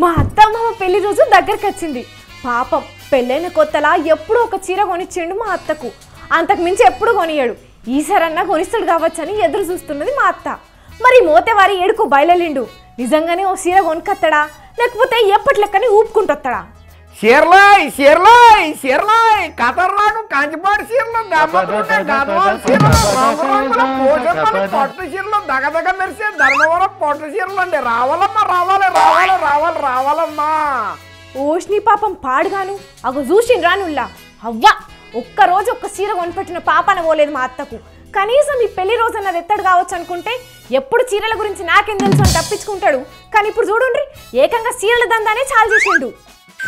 మా అత్తమ్మ పెళ్లి రోజు దగ్గరికి వచ్చింది. పాపం పెళ్ళైన కొత్తలా ఎప్పుడూ ఒక చీర కొనిచ్చిండు మా అత్తకు. అంతకు మించి ఎప్పుడు కొనియాడు. ఈసారన్నా కొనిస్తాడు కావచ్చని ఎదురు చూస్తున్నది మా అత్త. మరి మోతేవారి ఏడుకో బయలుదేరిండు. నిజంగానే ఓ చీర కొనుకత్తడా లేకపోతే ఎప్పట్లెక్కని ఊపుకుంటొస్తాడా? చీరలాయ్ చీరలాయ్ చీరలాయ్ ఖతర్నాకు కంచిపాటు చీరలు గద్వాల్ చీరలు పట్టు చీరలు దగదగ మెరిసే ధర్మవరం పట్టు చీరలు అండి. రావాలమ్మా రావాలి రావాలి రావాలి రావాలమ్మా. ఓష్ని పాపం పాడుగాను అగో చూసిండ్రా నుల్లా. అవ్వా ఒక్కరోజు ఒక్క చీర కొనిపెట్టిన పాపన పోలేదు మా అత్తకు. కనీసం ఈ పెళ్లి రోజు అన్నది ఎత్తడు కావచ్చు అనుకుంటే ఎప్పుడు చీరల గురించి నాకేం తెలుసు అని తప్పించుకుంటాడు. కానీ ఇప్పుడు చూడండి ఏకంగా చీరల దందానే చాలు చేసిండు.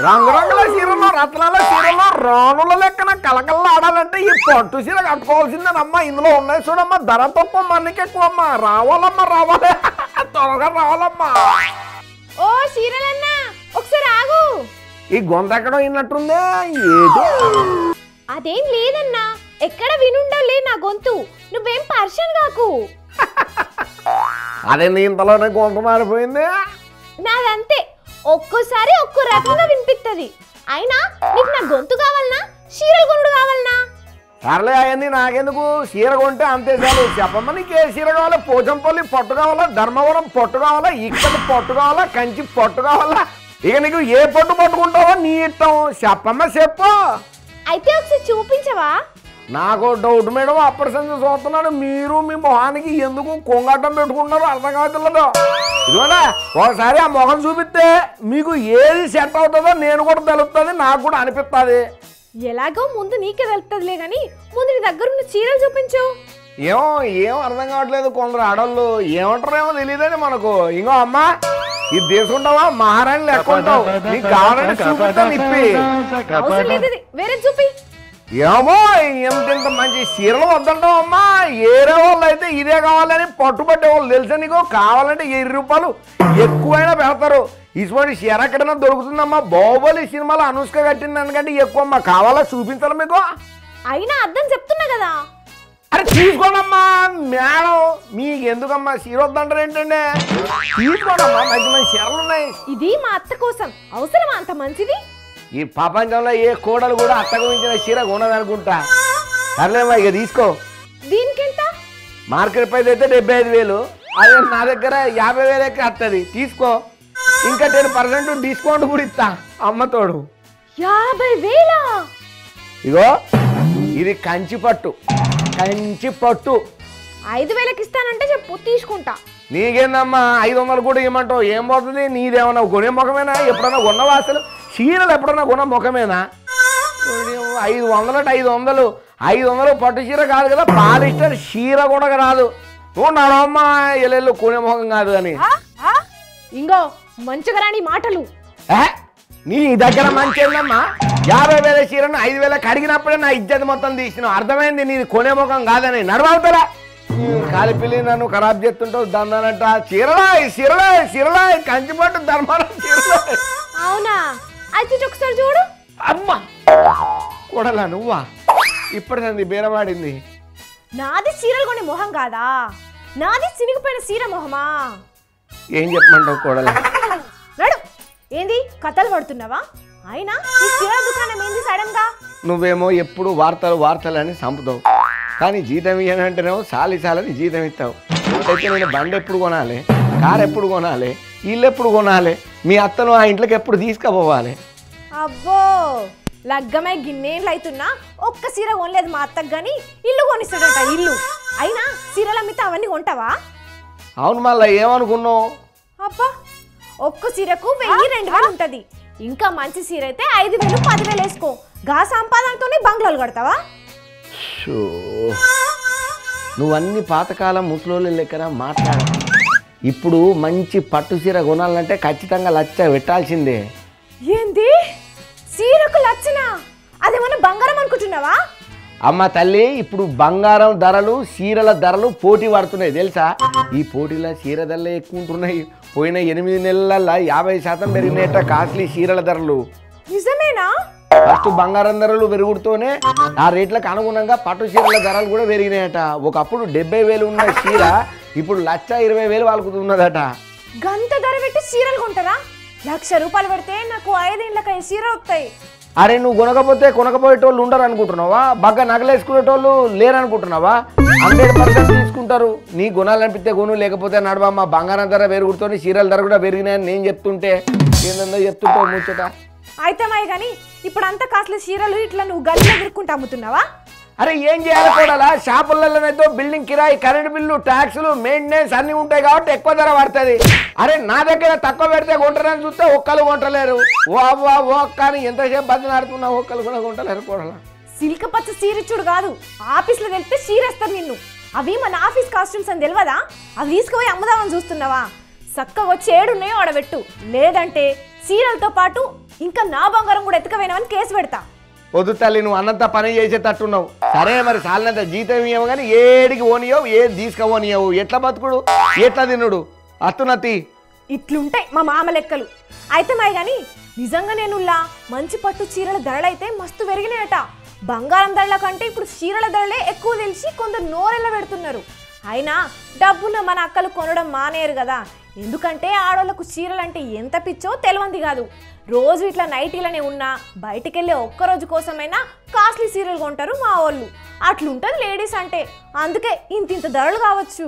రంగురంగుల చీరలు రత్నాల చీరలు రాణుల లెక్కన కలకల్లా ఆడాలంటే ఈ పట్టు చీర కట్టుకోవాల్సిందేనమ్మా. ఇందులో ఉన్నాయి చూడమ్మా, ధర తక్కువ మనకి ఎక్కువమ్మా. రావాలమ్మా రావాలి త్వరగా రావాలమ్మా. ఓ చీరలన్నా ఒకసారి ఆగు. ఈ గొంత ఎక్కడో విన్నట్టుందే. ఏదో అదేం లేదన్నా, ఎక్కడ వినుండలే నా గొంతు. నువ్వేం పర్షన్ కాకు. అదేంది ఇంతలోనే గొంత మారిపోయింది? నాదంతే, ఒక్కోసారి ఒక్కో రకంగా వినిపిస్తుంది. అయినా నీకు నా గొంతు కావాలనా చీరలు కొనుడు కావాలనా? సర్లే అవన్నీ నాకెందుకు, చీర కొంటే అంతే చాలు. చెప్పమ్మా నీకు ఏ చీర కావాలా? పోచంపల్లి పట్టు కావాలా, ధర్మవరం పట్టు కావాలా, ఇక్కడ పట్టు కావాలా, కంచి పట్టు కావాలా? ఇక నీకు ఏ పట్టు పట్టుకుంటావో నీ ఇష్టం. చెప్పమ్మా చెప్పు. అయితే ఒకసారి చూపించవా? నాకు డౌట్ మేడం, అప్పటి సంగతి చూస్తున్నాను. మీరు మీ మొహానికి ఎందుకు కొంగాటం పెట్టుకుంటున్నారు అర్థం కావట్లేదు. ఇదిగోనా ఒకసారి ఆ మొహం చూపిస్తే మీకు ఏది సెట్ అవుతుందో నేను కూడా తెలుస్తుంది, నాకు కూడా అనిపిస్తుంది. ఎలాగో ముందు నీకే తెలుస్తుందిలే గాని ముందు నీ దగ్గర ఉన్న చీరలు చూపించు. ఏం అర్థం కావట్లేదు. కొందరు ఆడవాళ్ళు ఏమంటారేమో తెలియదని మనకు. ఇంకో అమ్మా ఇది తీసుకుంటావా? మహారాణి లెక్క ఉంటావు. నీకు కావాలంటే చూపిస్తాను ఇప్పి. అవసరం లేదు, వేరే చూపి. ఏమో ఎంత మంచి చీరలు వద్దంటావు అమ్మా. ఏరే వాళ్ళు అయితే ఇదే కావాలని పట్టుబట్టే వాళ్ళు తెలుసా నీకు? కావాలంటే 1000 రూపాయలు ఎక్కువైనా పెడతారు. ఇటువంటి చీర ఎక్కడైనా దొరుకుతుందమ్మా. బాహుబలి సినిమాలో అనుష్క కట్టింది దానికంటే ఎక్కువ అమ్మా. కావాలా చూపించాలి మీకు? అయినా అర్థం చెప్తున్నా కదా. అరే తీసుకోనమ్మా మేడం, మీకు ఎందుకమ్మా చీర వద్దంటారు ఏంటండి? తీసుకోనమ్మా, మంచి మంచి చీరలు ఉన్నాయి. ఇది మా అత్త కోసం. అవసరమా అంత మంచిది? ఈ ప్రపంచంలో ఏ కోడలు కూడా అత్తకు మించిన చీర కొనదనుకుంటా. సర్లేమ్మా ఇక తీసుకో. దీనికెంత? మార్కెట్ ప్రైస్ అయితే 75,000. అదే నా దగ్గర 50,000కి వస్తుంది. తీసుకో. ఇంకా 10% డిస్కౌంట్ కూడా ఇస్తా అమ్మతోడు. 50,000? ఇగో ఇది కంచి పట్టు. కంచి పట్టు 5,000కి ఇస్తానంటే చెప్పు, తీసుకుంటా. నీకేందమ్మా 500 కూడా ఇవ్వమంటావు? ఏం పోతుంది? నీదేమన్నా కొనే ముఖమేనా? ఎప్పుడన్నా కొన్నవా అసలు? చీరలు ఎప్పుడన్నా కొన్న ముఖమేనా? 500 500 పట్టు చీర కాదు కదా, పాలిస్టర్ చీర కూడా రాదు. నువ్వు నడవమ్మా ఎల్లెళ్ళు కొనే ముఖం కాదు అని. ఇంగో మంచిగా రాని మాటలు. నీ దగ్గర మంచి ఏందమ్మా? 50,000 చీరను 5,000 కడిగినప్పుడే నా ఇజ్జత్ మొత్తం తీసినావు. అర్థమైంది నీది కొనే ముఖం కాదని. నడవవుతారా? కాలిపిల్లి నన్ను ఖరాబ్ చేస్తుంటావు దందానంట. చీరలాయ్ కంచిపట్టు ధర్మారం చీరలాయ్. అవునా? అయితే ఒకసారి చూడు. అమ్మా కూడలా నువ్వా? ఇప్పటిదండి బేరవాడింది. నాది చీరలు కొనే మొహం కాదా, నాది చినిగిపోయిన చీర మొహమా? ఏం చెప్పమంటావు కూడలా? నడు. ఏంది కథలు పడుతున్నావా? అయినా ఈ చీర దుకాణం ఏంది సడన్ గా? నువ్వేమో ఎప్పుడు వార్తలు అని చంపుతావు, కానీ జీతం ఇవ్వనంటేనేమో సాలని జీతం ఇస్తావు. అయితే నేను బండి ఎప్పుడు కొనాలి, కారు ఎప్పుడు కొనాలి, ఇల్లు ఎప్పుడు కొనాలి, మీ అత్తను ఆ ఇంట్లోకి ఎప్పుడు తీసుకుపోవాలి? అబ్బో లగ్గమై గిన్నేళ్ళు అవుతున్నా ఒక్క చీర కొనలేదు మా అత్తకు. కానీ ఇల్లు కొనిస్తాడట ఇల్లు. అయినా చీరలు అమ్మితే అవన్నీ కొంటావా? అవును మళ్ళీ ఏమనుకున్నావు? అబ్బా ఒక్క చీరకు 1000-2000 ఉంటది. ఇంకా మంచి చీర అయితే 5,000-10,000 వేసుకో. గా సంపాదనతోనే బంగ్లాలు కడతావా? నువ్వన్నీ పాతకాలం ముసలోళ్ళ లెక్కన మాట్లాడ. ఇప్పుడు మంచి పట్టు చీర కొనాలంటే ఖచ్చితంగా 1,00,000 పెట్టాల్సిందే. ఏంది చీరకు 1,00,000? అదేమన్నా బంగారం అనుకుంటున్నావా? అమ్మ తల్లి, ఇప్పుడు బంగారం ధరలు చీరల ధరలు పోటీ పడుతున్నాయి తెలుసా? ఈ పోటీలో చీర ధరలు ఎక్కువ ఉంటున్నాయి. పోయిన 8 నెలల 50% పెరిగినాయట కాస్ట్లీ చీరల ధరలు. నిజమేనా? ఫస్ట్ బంగారం ధరలు పెరుగుతూనే ఆ రేట్లకు అనుగుణంగా పట్టు చీరల ధరలు కూడా పెరిగినాయట. ఒకప్పుడు 70,000 ఉన్న చీర ఇప్పుడు 1,20,000 వాళ్ళకుతున్నదట. గంత ధర పెట్టి చీరలు కొంటారా? ₹1,00,000 పెడితే నాకు 5 ఏళ్ళకి చీరలు వస్తాయి. అరే నువ్వు కొనకపోయేటోళ్ళు ఉండరు అనుకుంటున్నావా? బాగా నగలేసుకునేటోళ్ళు లేరనుకుంటున్నావా? 100% తీసుకుంటారు. నీ గుణాలనిపిస్తే కొను, లేకపోతే నడవమ్మ. బంగారం ధర పెరుగుతుంది, చీరల ధర కూడా పెరిగినాయని నేను చెప్తుంటే ఏందో చెప్తుంటావు ముచ్చట. అయితే మాయ కానీ ఇప్పుడు అంత కాస్ట్లీ చీరలు ఇట్లా నువ్వు గల్లీలో ఎదుర్కొంటూ అమ్ముతున్నావా? అరే ఏం చేయాలి కూడా, షాపులలోనైతే బిల్డింగ్ కిరాయి, కరెంట్ బిల్లు, ట్యాక్సులు, మెయింటెనెన్స్ అన్నీ ఉంటాయి కాబట్టి ఎక్కువ ధర పడుతుంది. అరే నా దగ్గర తక్కువ పెడితే కొంటారని చూస్తే ఒక్కరు కొంటలేరు. ఓ అవ్వ ఓ కానీ ఎంతసేపు బతిలాడుతున్నా ఒక్కరు కూడా కొంటలేరు కూడా. సిల్క్ పచ్చ చీరిచ్చుడు కాదు, ఆఫీస్లో వెళ్తే చీరేస్తారు నిన్ను. అవి మన ఆఫీస్ కాస్ట్యూమ్స్ అని తెలియదా? అవి తీసుకుపోయి అమ్ముదామని చూస్తున్నావా? చక్కగా వచ్చి ఏడున్నాయో ఆడబెట్టు, లేదంటే చీరలతో పాటు ఇంకా నా బంగారం కూడా ఎత్తుకపోయినామని కేసు పెడతా. వద్దు తల్లి, నువ్వు అన్నంత పని చేసేటట్టున్నావు. సరే మరి సాలినంత జీతం ఇవ్వవు కానీ ఏడికి ఓనియవు, ఏది తీసుకపోనియవు. ఎట్లా బతుకుడు, ఎట్లా తిన్నుడు అత్తునత్తి ఇట్లుంటాయి మా మామ లెక్కలు. అయితే మాయ కానీ నిజంగా నేనులా మంచి పట్టు చీరల ధరలైతే మస్తు పెరిగినాయట. బంగారం ధరల కంటే ఇప్పుడు చీరల ధరలే ఎక్కువ తెలిసి కొందరు నోరెళ్ళ పెడుతున్నారు. అయినా డబ్బున్న మన అక్కలు కొనడం మానేరు కదా. ఎందుకంటే ఆడవాళ్ళకు చీరలంటే ఎంత పిచ్చో తెలియంది కాదు. రోజు ఇట్లా నైటీలనే ఉన్నా బయటికెళ్ళే ఒక్కరోజు కోసమైనా కాస్ట్లీ చీరలు కొంటారు మా వాళ్ళు. అట్లుంటుంది లేడీస్ అంటే. అందుకే ఇంత ధరలు కావచ్చు.